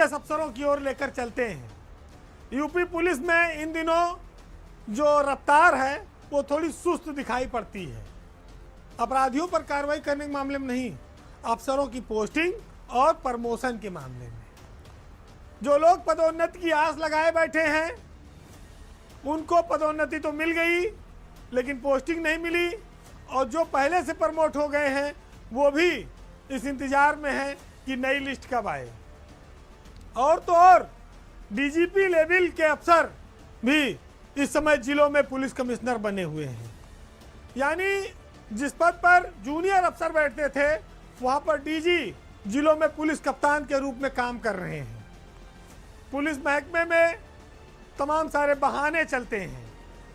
अफसरों की ओर लेकर चलते हैं। यूपी पुलिस में इन दिनों जो रफ्तार है वो थोड़ी सुस्त दिखाई पड़ती है। अपराधियों पर कार्रवाई करने के मामले में नहीं, अफसरों की पोस्टिंग और प्रमोशन के मामले में। जो लोग पदोन्नति की आस लगाए बैठे हैं उनको पदोन्नति तो मिल गई लेकिन पोस्टिंग नहीं मिली, और जो पहले से प्रमोट हो गए हैं वो भी इस इंतजार में हैं कि नई लिस्ट कब आए। और तो और डीजीपी लेवल के अफसर भी इस समय जिलों में पुलिस कमिश्नर बने हुए हैं। यानी जिस पद पर जूनियर अफसर बैठते थे वहां पर डीजी जिलों में पुलिस कप्तान के रूप में काम कर रहे हैं। पुलिस महकमे में तमाम सारे बहाने चलते हैं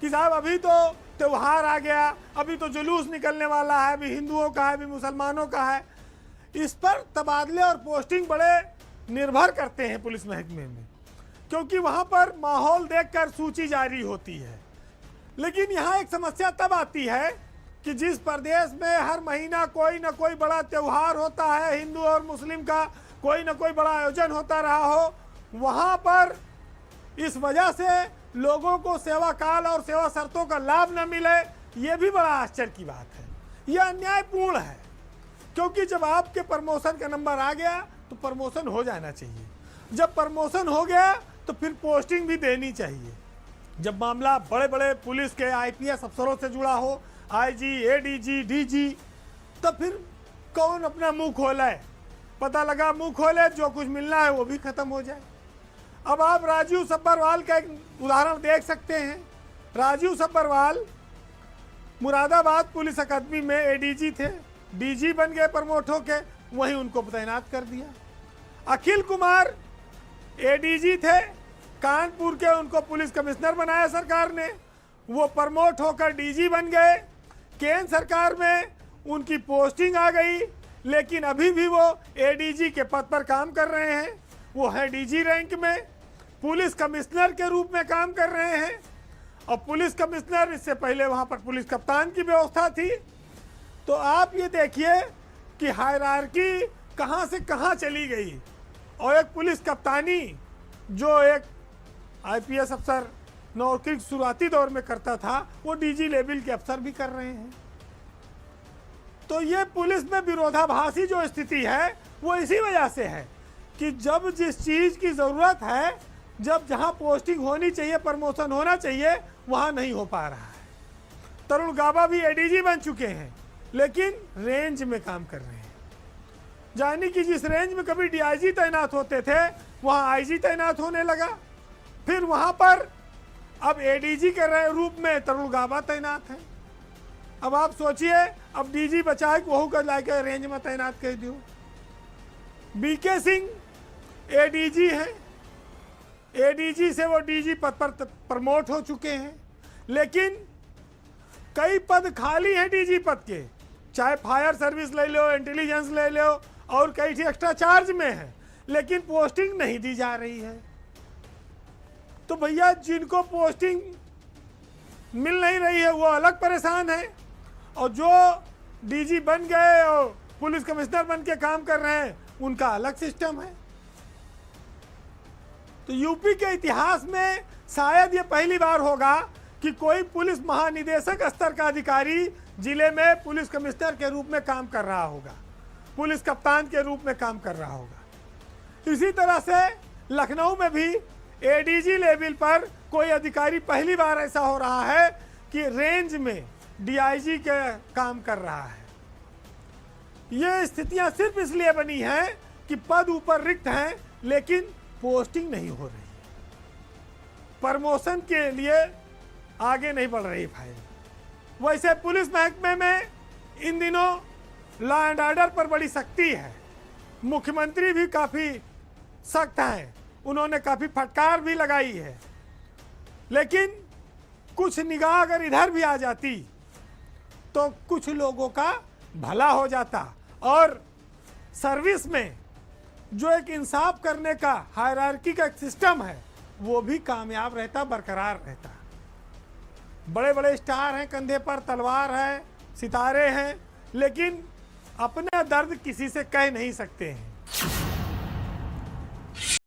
कि साहब अभी तो त्योहार आ गया, अभी तो जुलूस निकलने वाला है, अभी हिंदुओं का है, अभी मुसलमानों का है। इस पर तबादले और पोस्टिंग बड़े निर्भर करते हैं पुलिस महकमे में, क्योंकि वहां पर माहौल देखकर सूची जारी होती है। लेकिन यहाँ एक समस्या तब आती है कि जिस प्रदेश में हर महीना कोई ना कोई बड़ा त्योहार होता है, हिंदू और मुस्लिम का कोई ना कोई बड़ा आयोजन होता रहा हो, वहाँ पर इस वजह से लोगों को सेवा काल और सेवा शर्तों का लाभ न मिले, ये भी बड़ा आश्चर्य की बात है। यह अन्यायपूर्ण है, क्योंकि जब आपके प्रमोशन का नंबर आ गया तो प्रमोशन हो जाना चाहिए। जब प्रमोशन हो गया तो फिर पोस्टिंग भी देनी चाहिए। जब मामला बड़े बड़े पुलिस के आईपीएस अफसरों से जुड़ा हो, आईजी, एडीजी, डीजी, तो फिर कौन अपना मुंह खोले? पता लगा मुंह खोले, जो कुछ मिलना है वो भी खत्म हो जाए। अब आप राजीव सब्बरवाल का एक उदाहरण देख सकते हैं। राजीव सब्बरवाल मुरादाबाद पुलिस अकादमी में एडीजी थे, डीजी बन गए प्रमोट होके, वहीं उनको तैनात कर दिया। अखिल कुमार एडीजी थे, कानपुर के, उनको पुलिस कमिश्नर बनाया सरकार ने, वो प्रमोट होकर डीजी बन गए। केंद्र सरकार में उनकी पोस्टिंग आ गई, लेकिन अभी भी वो एडीजी के पद पर काम कर रहे हैं। वो है डीजी रैंक में, पुलिस कमिश्नर के रूप में काम कर रहे हैं। और पुलिस कमिश्नर, इससे पहले वहाँ पर पुलिस कप्तान की व्यवस्था थी। तो आप ये देखिए कि हायरार्की कहाँ से कहाँ चली गई। और एक पुलिस कप्तानी जो एक आईपीएस अफसर नौकरी शुरुआती दौर में करता था, वो डीजी लेवल के अफसर भी कर रहे हैं। तो ये पुलिस में विरोधाभासी जो स्थिति है वो इसी वजह से है कि जब जिस चीज़ की ज़रूरत है, जब जहाँ पोस्टिंग होनी चाहिए, प्रमोशन होना चाहिए, वहाँ नहीं हो पा रहा है। तरुण गाबा भी एडीजी बन चुके हैं लेकिन रेंज में काम कर रहे हैं। यानी कि जिस रेंज में कभी डीआईजी तैनात होते थे वहाँ आईजी तैनात होने लगा। फिर वहाँ पर अब एडीजी के रूप में तरुण गाबा तैनात है। अब आप सोचिए, अब डीजी बचाए वहू कर लाके रेंज में तैनात कर दियो। बीके सिंह एडीजी हैं, एडीजी से वो डीजी पद पर प्रमोट हो चुके हैं, लेकिन कई पद खाली हैं डीजी पद के, चाहे फायर सर्विस ले लो, इंटेलिजेंस ले लो, और कई एक्स्ट्रा चार्ज में है, लेकिन पोस्टिंग नहीं दी जा रही है। तो भैया जिनको पोस्टिंग मिल नहीं रही है वो अलग परेशान है, और जो डीजी बन गए और पुलिस कमिश्नर बन के काम कर रहे हैं उनका अलग सिस्टम है। तो यूपी के इतिहास में शायद ये पहली बार होगा कि कोई पुलिस महानिदेशक स्तर का अधिकारी जिले में पुलिस कमिश्नर के रूप में काम कर रहा होगा, पुलिस कप्तान के रूप में काम कर रहा होगा। इसी तरह से लखनऊ में भी एडीजी लेवल पर कोई अधिकारी पहली बार ऐसा हो रहा है कि रेंज में डीआईजी के काम कर रहा है। ये स्थितियां सिर्फ इसलिए बनी हैं कि पद ऊपर रिक्त हैं लेकिन पोस्टिंग नहीं हो रही है, प्रमोशन के लिए आगे नहीं बढ़ रही फाइल। वैसे पुलिस महकमे में इन दिनों लॉ एंड ऑर्डर पर बड़ी सख्ती है। मुख्यमंत्री भी काफ़ी सख्त हैं, उन्होंने काफ़ी फटकार भी लगाई है, लेकिन कुछ निगाह अगर इधर भी आ जाती तो कुछ लोगों का भला हो जाता, और सर्विस में जो एक इंसाफ करने का हायरार्की का एक सिस्टम है वो भी कामयाब रहता, बरकरार रहता। बड़े बड़े स्टार हैं, कंधे पर तलवार है, सितारे हैं, लेकिन अपना दर्द किसी से कह नहीं सकते हैं।